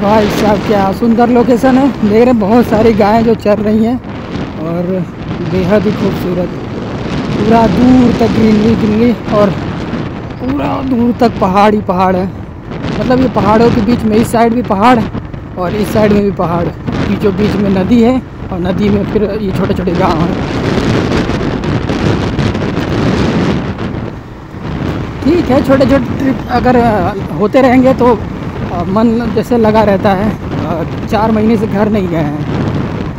भाई साहब क्या सुंदर लोकेशन है, देख रहे हैं बहुत सारी गायें जो चर रही हैं, और बेहद ही खूबसूरत, पूरा दूर तक ग्रीनरी ग्रीनरी, और पूरा दूर तक पहाड़ ही पहाड़ है। मतलब ये पहाड़ों के बीच में इस साइड भी पहाड़ और इस साइड में भी पहाड़, बीचों बीच में नदी है, और नदी में फिर ये छोटे छोटे गाँव हैं। ठीक है, छोटे छोटे ट्रिप अगर होते रहेंगे तो मन जैसे लगा रहता है। 4 महीने से घर नहीं गए हैं,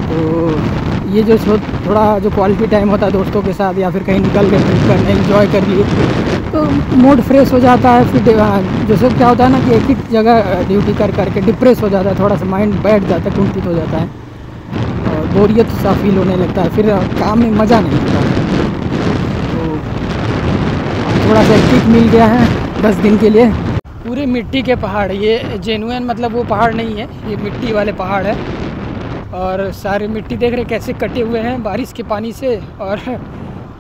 तो ये जो थोड़ा जो क्वालिटी टाइम होता है दोस्तों के साथ, या फिर कहीं निकल के ट्रिप करने एंजॉय कर लिए, तो मूड फ्रेश हो जाता है। फिर जैसे क्या होता है ना कि एक ही जगह ड्यूटी कर करके डिप्रेस हो जाता है, थोड़ा सा माइंड बैठ जाता है, कुंठित हो जाता है, और बोरियत सा फील होने लगता है, फिर काम में मज़ा नहीं आता। तो थोड़ा सा किक मिल गया है 10 दिन के लिए। पूरे मिट्टी के पहाड़, ये जेन्युइन मतलब वो पहाड़ नहीं है, ये मिट्टी वाले पहाड़ है, और सारे मिट्टी देख रहे कैसे कटे हुए हैं बारिश के पानी से, और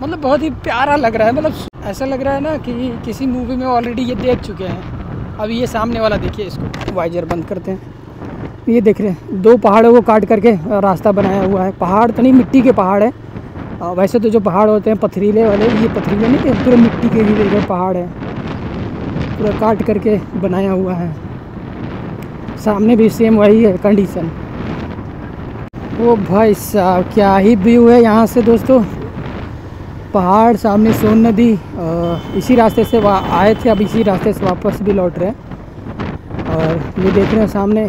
मतलब बहुत ही प्यारा लग रहा है। मतलब ऐसा लग रहा है ना कि किसी मूवी में ऑलरेडी ये देख चुके हैं। अब ये सामने वाला देखिए, इसको वाइजर बंद करते हैं, ये देख रहे हैं 2 पहाड़ों को काट करके रास्ता बनाया हुआ है। पहाड़ तो नहीं, मिट्टी के पहाड़ है। वैसे तो जो पहाड़ होते हैं पथरीले वाले, ये पथरीले नहीं, पूरे मिट्टी के ही पहाड़ है, पूरा काट करके बनाया हुआ है। सामने भी सेम वही है कंडीशन। ओ भाई साहब क्या ही व्यू है यहाँ से दोस्तों, पहाड़, सामने सोन नदी। इसी रास्ते से आए थे, अब इसी रास्ते से वापस भी लौट रहे हैं। और ये देख रहे हैं सामने,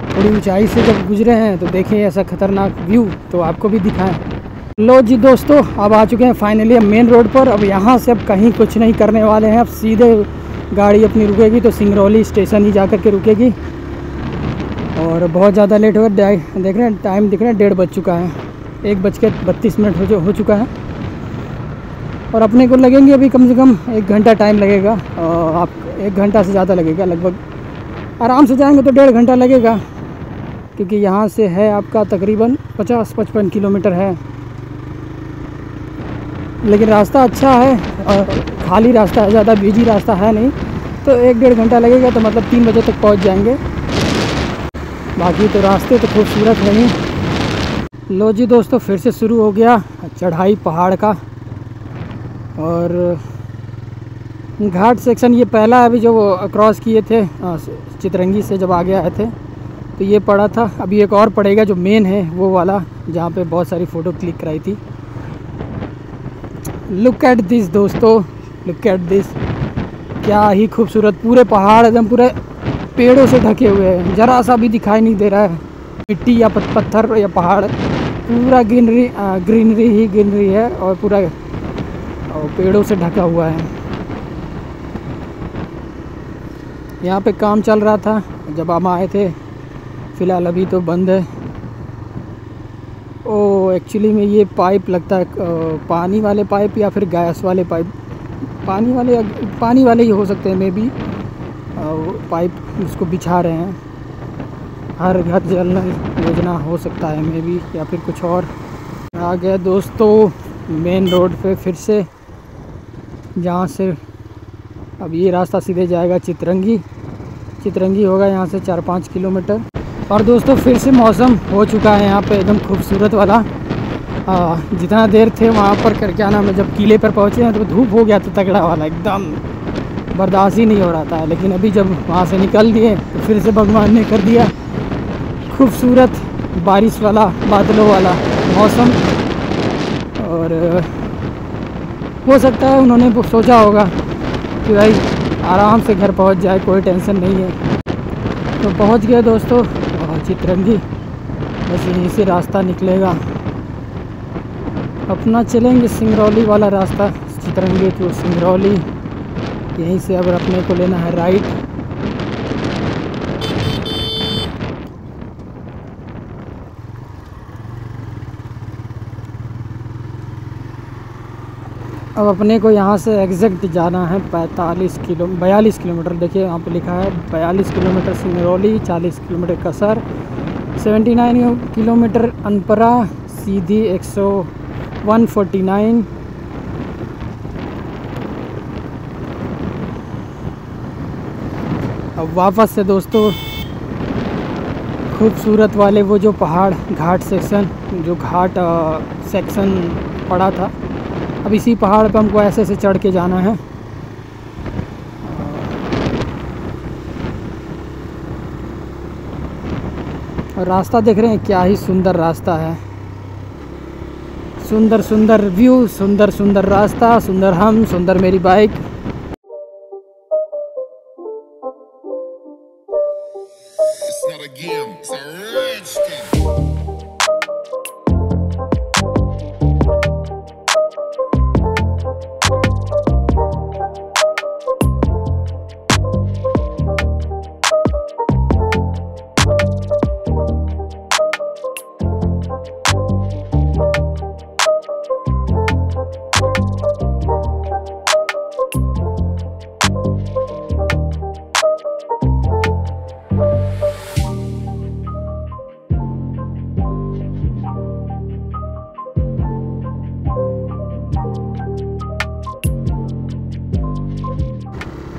थोड़ी ऊंचाई से जब गुजरे हैं तो देखें ऐसा खतरनाक व्यू, तो आपको भी दिखाएं। लो जी दोस्तों, अब आ चुके हैं फाइनली मेन रोड पर। अब यहाँ से अब कहीं कुछ नहीं करने वाले हैं, अब सीधे गाड़ी अपनी रुकेगी तो सिंगरौली स्टेशन ही जा कर के रुकेगी। और बहुत ज़्यादा लेट हो गया, देख रहे हैं टाइम दिख रहा है 1:30 बज चुका है, 1:32 हो चुका है। और अपने को लगेंगे अभी कम से कम 1 घंटा टाइम लगेगा, और आप 1 घंटा से ज़्यादा लगेगा लगभग। आराम से जाएंगे तो 1.5 घंटा लगेगा, क्योंकि यहाँ से है आपका तकरीबन 50-55 किलोमीटर है। लेकिन रास्ता अच्छा है और खाली रास्ता है, ज़्यादा बिजी रास्ता है नहीं, तो 1-1.5 घंटा लगेगा, तो मतलब 3 बजे तक पहुँच जाएंगे। बाकी तो रास्ते तो खूबसूरत है ही। लो जी दोस्तों, फिर से शुरू हो गया चढ़ाई पहाड़ का, और घाट सेक्शन ये पहला अभी जो क्रॉस किए थे चितरंगी से जब आगे आए थे तो ये पड़ा था। अभी एक और पड़ेगा जो मेन है वो वाला, जहाँ पे बहुत सारी फ़ोटो क्लिक कराई थी। लुक एट दिस दोस्तों, लुक एट दिस, क्या ही खूबसूरत। पूरे पहाड़ एकदम पूरे पेड़ों से ढके हुए हैं, ज़रा सा भी दिखाई नहीं दे रहा है मिट्टी या पत्थर या पहाड़। पूरा ग्रीनरी ही ग्रीनरी है और पूरा पेड़ों से ढका हुआ है। यहाँ पे काम चल रहा था जब हम आए थे, फ़िलहाल अभी तो बंद है। ओ एक्चुअली में ये पाइप लगता है पानी वाले पाइप या फिर गैस वाले पाइप, पानी वाले ही हो सकते हैं मे बी। पाइप उसको बिछा रहे हैं, हर घर जल योजना हो सकता है मे बी, या फिर कुछ और। आ गया दोस्तों मेन रोड पे फिर से, जहाँ से अब ये रास्ता सीधे जाएगा चितरंगी होगा यहाँ से 4-5 किलोमीटर। और दोस्तों फिर से मौसम हो चुका है यहाँ पे एकदम खूबसूरत वाला। जितना देर थे वहाँ पर क्या नाम है, जब किले पर पहुँचे हैं तो धूप हो गया था तगड़ा वाला, एकदम बर्दाश्त ही नहीं हो रहा था। लेकिन अभी जब वहाँ से निकल दिए तो फिर से भगवान ने कर दिया खूबसूरत बारिश वाला, बादलों वाला मौसम। और हो सकता है उन्होंने सोचा होगा कि भाई आराम से घर पहुंच जाए, कोई टेंशन नहीं है। तो पहुंच गए दोस्तों चितरंगी, बस यहीं से रास्ता निकलेगा अपना। चलेंगे सिंगरौली वाला रास्ता, चितरंगी टू सिंगरौली, यहीं से अब अपने को लेना है राइट। अब अपने को यहाँ से एग्जैक्ट जाना है 42 किलोमीटर। देखिए यहाँ पे लिखा है 42 किलोमीटर सिंगरौली, 40 किलोमीटर कसर, 79 किलोमीटर अनपरा, सीधी 149। अब वापस से दोस्तों खूबसूरत वाले वो जो पहाड़ घाट सेक्शन, जो घाट सेक्शन पड़ा था, अब इसी पहाड़ पे हमको ऐसे चढ़ के जाना है। और रास्ता देख रहे हैं, क्या ही सुंदर रास्ता है, सुंदर सुंदर व्यू, सुंदर सुंदर रास्ता, सुंदर हम, सुंदर मेरी बाइक।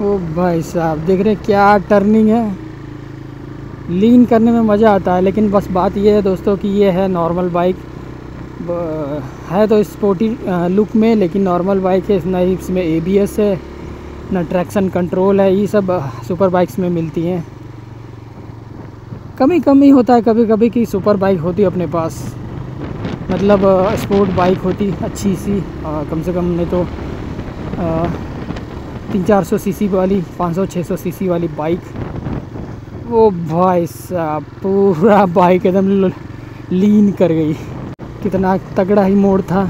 ओ भाई साहब देख रहे क्या टर्निंग है, लीन करने में मज़ा आता है। लेकिन बस बात ये है दोस्तों कि ये है नॉर्मल बाइक, है तो स्पोर्टी लुक में, लेकिन नॉर्मल बाइक है, ना इसमें ABS है, ना ट्रैक्शन कंट्रोल है। ये सब सुपर बाइक्स में मिलती हैं। कमी होता है कभी कभी कि सुपर बाइक होती अपने पास, मतलब स्पोर्ट बाइक होती अच्छी सी, कम से कम नहीं तो 300-400 सीसी वाली, 500-600 सीसी वाली बाइक। वो भाई साहब पूरा बाइक एकदम लीन कर गई, कितना तगड़ा ही मोड़ था।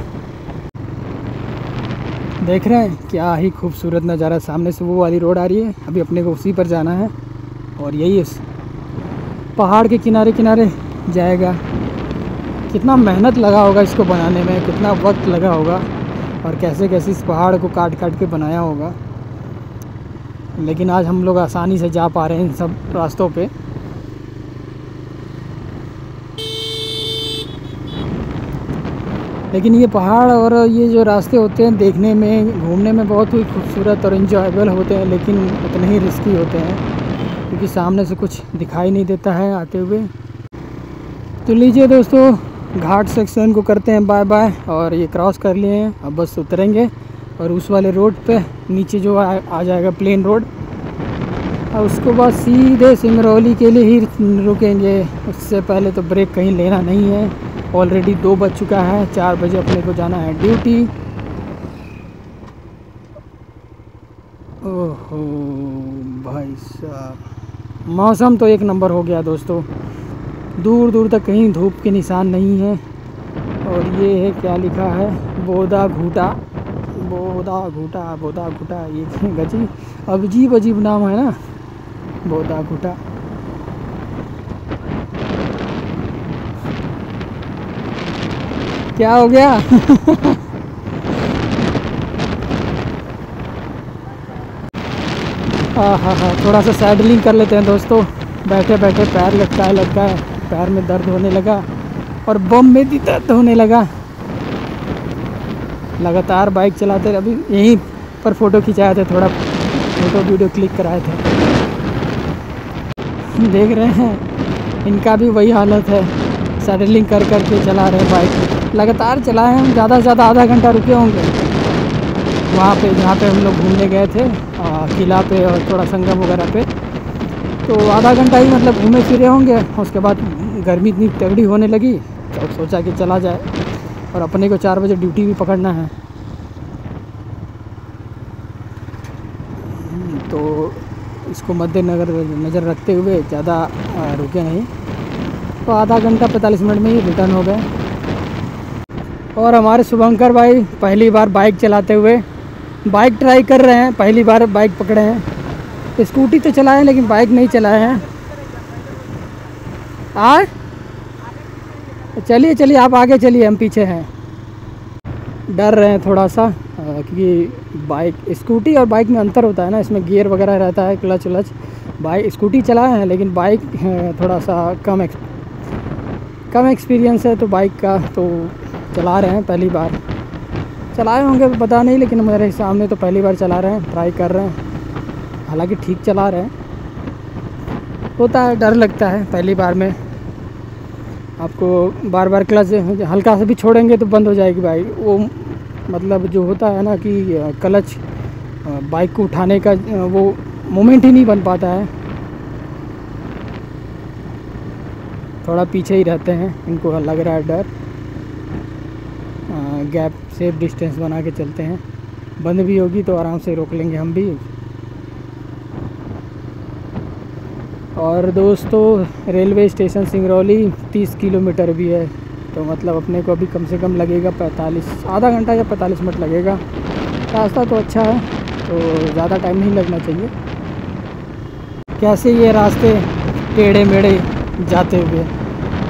देख रहे हैं क्या ही खूबसूरत नज़ारा, सामने से वो वाली रोड आ रही है, अभी अपने को उसी पर जाना है। और यही इस पहाड़ के किनारे किनारे जाएगा। कितना मेहनत लगा होगा इसको बनाने में, कितना वक्त लगा होगा, और कैसे कैसे इस पहाड़ को काट काट के बनाया होगा। लेकिन आज हम लोग आसानी से जा पा रहे हैं इन सब रास्तों पे। लेकिन ये पहाड़ और ये जो रास्ते होते हैं देखने में, घूमने में बहुत ही खूबसूरत और इन्जॉयबल होते हैं, लेकिन उतने ही रिस्की होते हैं क्योंकि सामने से कुछ दिखाई नहीं देता है आते हुए। तो लीजिए दोस्तों, घाट सेक्शन को करते हैं बाय बाय, और ये क्रॉस कर लिए हैं, अब बस उतरेंगे और उस वाले रोड पे नीचे जो आ जाएगा प्लेन रोड, और उसको बाद सीधे सिंगरौली के लिए ही रुकेंगे। उससे पहले तो ब्रेक कहीं लेना नहीं है। ऑलरेडी 2 बज चुका है, 4 बजे अपने को जाना है ड्यूटी। ओहो भाई साहब, मौसम तो एक नंबर हो गया दोस्तों, दूर दूर तक कहीं धूप के निशान नहीं है। और ये है क्या लिखा है, बोदा घूटा, बोदा घूटा, बोदा घूटा, ये अजीब अजीब नाम है ना, बोदा घूटा। क्या हो गया? हाँ, थोड़ा सा सैडलिंग कर लेते हैं दोस्तों। बैठे बैठे पैर लगता है, पैर में दर्द होने लगा और बम में भी दर्द होने लगा। लगातार बाइक चलाते, अभी यहीं पर फ़ोटो खिंचाए थे, थोड़ा फ़ोटो वीडियो क्लिक कराए थे। देख रहे हैं इनका भी वही हालत है, सैडलिंग कर के चला रहे हैं बाइक। लगातार चलाए हम, ज़्यादा से ज़्यादा आधा घंटा रुके होंगे वहाँ पे जहाँ पे हम लोग घूमने गए थे, किला पे और थोड़ा संगम वगैरह पे। तो आधा घंटा ही मतलब घूमे फिरे होंगे। उसके बाद गर्मी इतनी तगड़ी होने लगी तो सोचा कि चला जाए, और अपने को 4 बजे ड्यूटी भी पकड़ना है। तो इसको नज़र रखते हुए ज़्यादा रुके नहीं, तो आधा घंटा 45 मिनट में ही रिटर्न हो गए। और हमारे शुभंकर भाई पहली बार बाइक चलाते हुए, बाइक ट्राई कर रहे हैं, पहली बार बाइक पकड़े हैं। स्कूटी तो चलाए हैं लेकिन बाइक नहीं चलाए हैं। चलिए चलिए, आप आगे चलिए, हम पीछे हैं। डर रहे हैं थोड़ा सा, क्योंकि बाइक, स्कूटी और बाइक में अंतर होता है ना, इसमें गियर वगैरह रहता है, क्लच व्लच। बाइक स्कूटी चलाए हैं लेकिन बाइक थोड़ा सा कम एक्सपीरियंस है, तो बाइक का तो चला रहे हैं, पहली बार चलाए होंगे पता नहीं, लेकिन मेरे हिसाब में तो पहली बार चला रहे हैं, ट्राई कर रहे हैं। हालांकि ठीक चला रहे हैं, होता है, डर लगता है पहली बार में। आपको बार बार क्लच हल्का से भी छोड़ेंगे तो बंद हो जाएगी बाइक। वो मतलब जो होता है ना कि क्लच बाइक को उठाने का वो मोमेंट ही नहीं बन पाता है, थोड़ा पीछे ही रहते हैं, इनको लग रहा है डर। गैप सेफ डिस्टेंस बना के चलते हैं, बंद भी होगी तो आराम से रोक लेंगे हम भी। और दोस्तों रेलवे स्टेशन सिंगरौली 30 किलोमीटर भी है, तो मतलब अपने को अभी कम से कम लगेगा 45, आधा घंटा या 45 मिनट लगेगा। रास्ता तो अच्छा है, तो ज़्यादा टाइम नहीं लगना चाहिए। कैसे ये रास्ते टेढ़े मेढ़े जाते हुए,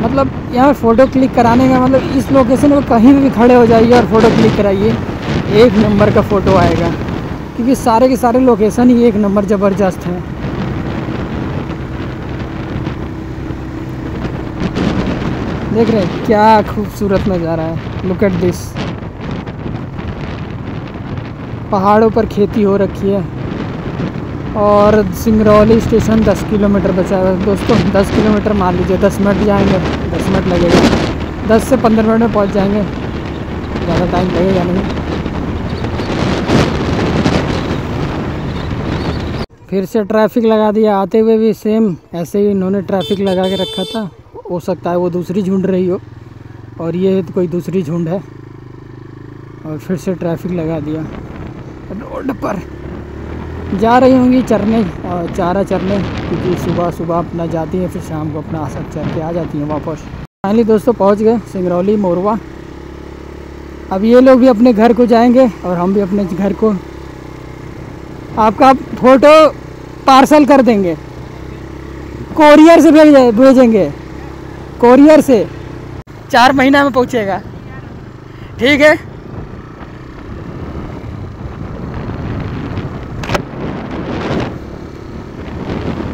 मतलब यहाँ फ़ोटो क्लिक कराने का मतलब इस लोकेशन पर कहीं भी खड़े हो जाइए और फ़ोटो क्लिक कराइए, एक नंबर का फ़ोटो आएगा, क्योंकि सारे के सारे लोकेशन ही एक नंबर ज़बरदस्त हैं। देख रहे हैं क्या खूबसूरत नज़ारा है, लुक एट दिस। पहाड़ों पर खेती हो रखी है, और सिंगरौली स्टेशन 10 किलोमीटर बचा है दोस्तों। 10 किलोमीटर मान लीजिए, 10 मिनट जाएंगे, 10 मिनट लगेगा, 10 से 15 मिनट में पहुंच जाएंगे, ज़्यादा टाइम लगेगा नहीं। फिर से ट्रैफिक लगा दिया, आते हुए भी सेम ऐसे ही इन्होंने ट्रैफिक लगा के रखा था। हो सकता है वो दूसरी झुंड रही हो, और ये तो कोई दूसरी झुंड है, और फिर से ट्रैफिक लगा दिया। रोड पर जा रही होंगी चरने, चारा चरने, क्योंकि सुबह सुबह अपना जाती हैं, फिर शाम को अपना आसक चर के आ जाती हैं वापस। फाइनली दोस्तों पहुंच गए सिंगरौली मोरवा। अब ये लोग भी अपने घर को जाएंगे और हम भी अपने घर को। आपका फ़ोटो पार्सल कर देंगे, कोरियर से भेजेंगे, कोरियर से 4 महीना में पहुंचेगा, ठीक है।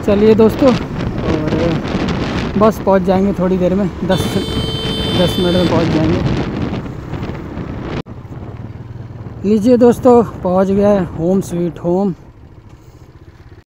चलिए दोस्तों, और बस पहुंच जाएंगे थोड़ी देर में, 10 मिनट में पहुंच जाएंगे। लीजिए दोस्तों, पहुंच गया है होम स्वीट होम।